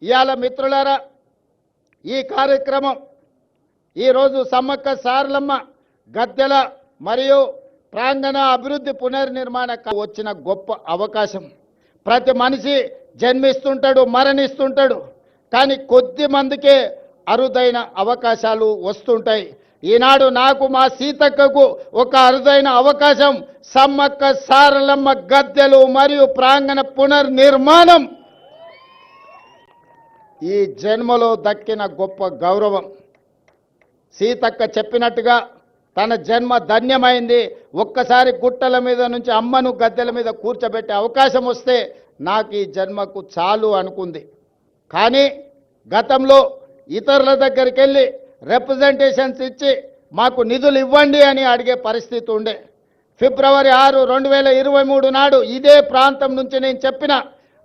ఇవాళ మిత్రులారా, ఈ కార్యక్రమం ఈరోజు సమ్మక్క సారలమ్మ గద్దెల మరియు ప్రాంగణ అభివృద్ధి పునర్నిర్మాణ వచ్చిన గొప్ప అవకాశం. ప్రతి మనిషి జన్మిస్తుంటాడు, మరణిస్తుంటాడు, కానీ కొద్ది మందికే అరుదైన అవకాశాలు వస్తుంటాయి. ఈనాడు నాకు మా సీతక్కకు ఒక అరుదైన అవకాశం, సమ్మక్క సారలమ్మ గద్దెలు మరియు ప్రాంగణ పునర్నిర్మాణం. ఈ జన్మలో దక్కిన గొప్ప గౌరవం. సీతక్క చెప్పినట్టుగా తన జన్మ ధన్యమైంది. ఒక్కసారి గుట్టల మీద నుంచి అమ్మను గద్దెల మీద కూర్చోబెట్టే అవకాశం వస్తే నాకు ఈ జన్మకు చాలు అనుకుంది. కానీ గతంలో ఇతరుల దగ్గరికి వెళ్ళి రిప్రజెంటేషన్స్ ఇచ్చి మాకు నిధులు ఇవ్వండి అని అడిగే పరిస్థితి ఉండే. ఫిబ్రవరి 6, 2023 నాడు ఇదే ప్రాంతం నుంచి నేను చెప్పిన,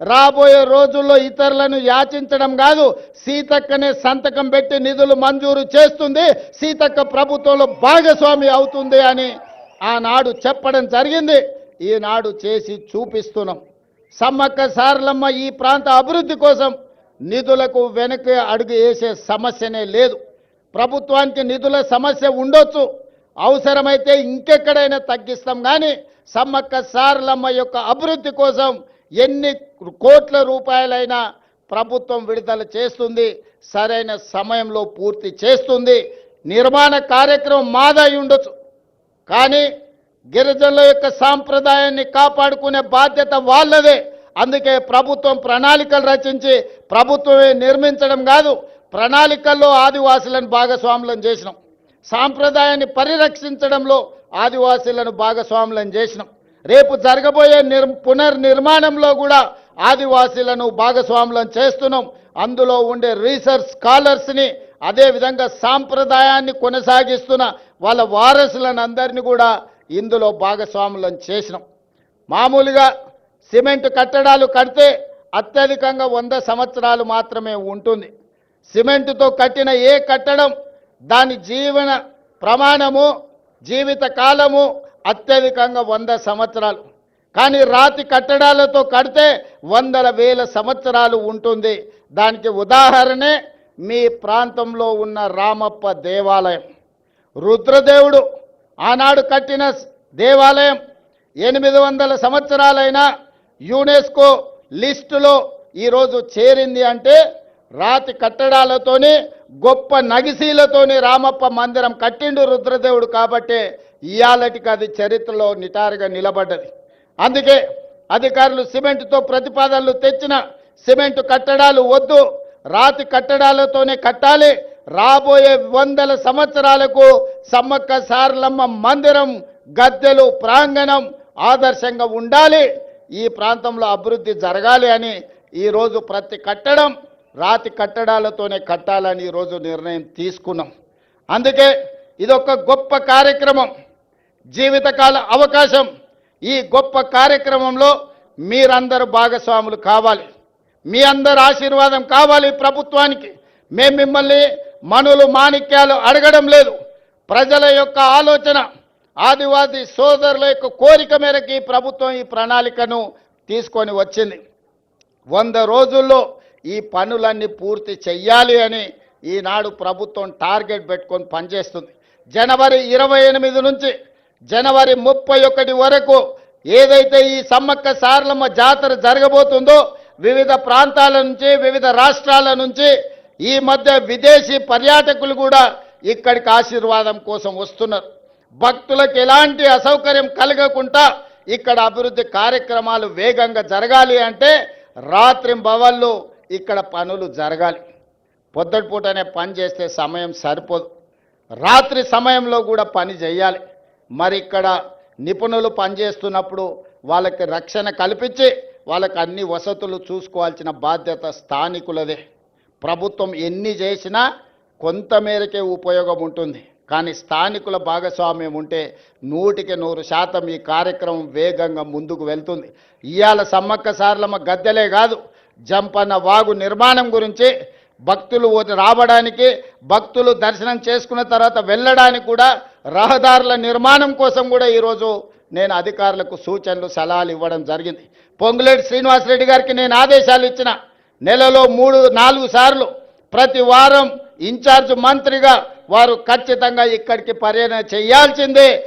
రాబోయే రోజుల్లో ఇతరులను యాచించడం కాదు, సీతక్కనే సంతకం పెట్టి నిధులు మంజూరు చేస్తుంది, సీతక్క ప్రభుత్వంలో భాగస్వామి అవుతుంది అని ఆనాడు చెప్పడం జరిగింది. ఈనాడు చేసి చూపిస్తున్నాం. సమ్మక్క సారలమ్మ ఈ ప్రాంత అభివృద్ధి కోసం నిధులకు వెనక్కి అడుగు వేసే సమస్యనే లేదు. ప్రభుత్వానికి నిధుల సమస్య ఉండొచ్చు, అవసరమైతే ఇంకెక్కడైనా తగ్గిస్తాం, కానీ సమ్మక్క సారలమ్మ యొక్క అభివృద్ధి కోసం ఎన్ని కోట్ల రూపాయలైనా ప్రభుత్వం విడుదల చేస్తుంది, సరైన సమయంలో పూర్తి చేస్తుంది. నిర్మాణ కార్యక్రమం మాదై ఉండొచ్చు, కానీ గిరిజనుల యొక్క సాంప్రదాయాన్ని కాపాడుకునే బాధ్యత వాళ్ళదే. అందుకే ప్రభుత్వం ప్రణాళికలు రచించి ప్రభుత్వమే నిర్మించడం కాదు, ప్రణాళికల్లో ఆదివాసులను భాగస్వాములను చేసినాం. సాంప్రదాయాన్ని పరిరక్షించడంలో ఆదివాసీలను భాగస్వాములను చేసినాం. రేపు జరగబోయే పునర్నిర్మాణంలో కూడా ఆదివాసీలను భాగస్వాములను చేస్తున్నాం. అందులో ఉండే రీసెర్చ్ స్కాలర్స్ని, అదేవిధంగా సాంప్రదాయాన్ని కొనసాగిస్తున్న వాళ్ళ వారసులను అందరినీ కూడా ఇందులో భాగస్వాములను చేసినాం. మామూలుగా సిమెంట్ కట్టడాలు కడితే అత్యధికంగా 100 సంవత్సరాలు మాత్రమే ఉంటుంది. సిమెంటుతో కట్టిన ఏ కట్టడం దాని జీవన ప్రమాణము, జీవిత కాలము అత్యధికంగా 100 సంవత్సరాలు. కానీ రాతి కట్టడాలతో కడితే వందల వేల సంవత్సరాలు ఉంటుంది. దానికి ఉదాహరణే మీ ప్రాంతంలో ఉన్న రామప్ప దేవాలయం. రుద్రదేవుడు ఆనాడు కట్టిన దేవాలయం 800 సంవత్సరాలైనా యునెస్కో లిస్టులో ఈరోజు చేరింది అంటే రాతి కట్టడాలతోని, గొప్ప నగిశీలతోని రామప్ప మందిరం కట్టిండు రుద్రదేవుడు. కాబట్టే ఇయాలటికి అది చరిత్రలో నిటారుగా నిలబడ్డది. అందుకే అధికారులు సిమెంటుతో ప్రతిపాదనలు తెచ్చిన సిమెంటు కట్టడాలు వద్దు, రాతి కట్టడాలతోనే కట్టాలి. రాబోయే 100 సంవత్సరాలకు సమ్మక్క సారలమ్మ మందిరం, గద్దెలు, ప్రాంగణం ఆదర్శంగా ఉండాలి, ఈ ప్రాంతంలో అభివృద్ధి జరగాలి అని ఈరోజు ప్రతి కట్టడం రాతి కట్టడాలతోనే కట్టాలని ఈరోజు నిర్ణయం తీసుకున్నాం. అందుకే ఇదొక గొప్ప కార్యక్రమం, జీవితకాల అవకాశం. ఈ గొప్ప కార్యక్రమంలో మీరందరూ భాగస్వాములు కావాలి, మీ అందరి ఆశీర్వాదం కావాలి ప్రభుత్వానికి. మేము మిమ్మల్ని మనులు మాణిక్యాలు అడగడం లేదు. ప్రజల యొక్క ఆలోచన, ఆదివాసీ సోదరుల యొక్క కోరిక మేరకు ఈ ప్రభుత్వం ఈ ప్రణాళికను తీసుకొని వచ్చింది. 100 రోజుల్లో ఈ పనులన్నీ పూర్తి చెయ్యాలి అని ఈనాడు ప్రభుత్వం టార్గెట్ పెట్టుకొని పనిచేస్తుంది. జనవరి 28 నుంచి జనవరి 31 వరకు ఏదైతే ఈ సమ్మక్క సారలమ్మ జాతర జరగబోతుందో, వివిధ ప్రాంతాల నుంచి, వివిధ రాష్ట్రాల నుంచి ఈ మధ్య విదేశీ పర్యాటకులు కూడా ఇక్కడికి ఆశీర్వాదం కోసం వస్తున్నారు. భక్తులకు ఎలాంటి అసౌకర్యం కలగకుండా ఇక్కడ అభివృద్ధి కార్యక్రమాలు వేగంగా జరగాలి అంటే రాత్రింబవళ్ళు ఇక్కడ పనులు జరగాలి. పొద్దుటిపూటనే పని చేస్తే సమయం సరిపోదు, రాత్రి సమయంలో కూడా పని చేయాలి. మరి ఇక్కడ నిపుణులు పనిచేస్తున్నప్పుడు వాళ్ళకి రక్షణ కల్పించి వాళ్ళకి అన్ని వసతులు చూసుకోవాల్సిన బాధ్యత స్థానికులదే. ప్రభుత్వం ఎన్ని చేసినా కొంతమేరకే ఉపయోగం ఉంటుంది, కానీ స్థానికుల భాగస్వామ్యం ఉంటే 100% ఈ కార్యక్రమం వేగంగా ముందుకు వెళ్తుంది. ఇవాళ సమ్మక్క సారలమ్మ గద్దెలే కాదు, జంపన్న వాగు నిర్మాణం గురించి, భక్తులు రావడానికి, భక్తులు దర్శనం చేసుకున్న తర్వాత వెళ్ళడానికి కూడా రహదారుల నిర్మాణం కోసం కూడా ఈరోజు నేను అధికారులకు సూచనలు, సలహాలు ఇవ్వడం జరిగింది. పొంగులేటి శ్రీనివాసరెడ్డి గారికి నేను ఆదేశాలు ఇచ్చిన, నెలలో 3-4 సార్లు ప్రతి వారం ఇన్ఛార్జ్ మంత్రిగా వారు ఖచ్చితంగా ఇక్కడికి పర్యటన చేయాల్సిందే.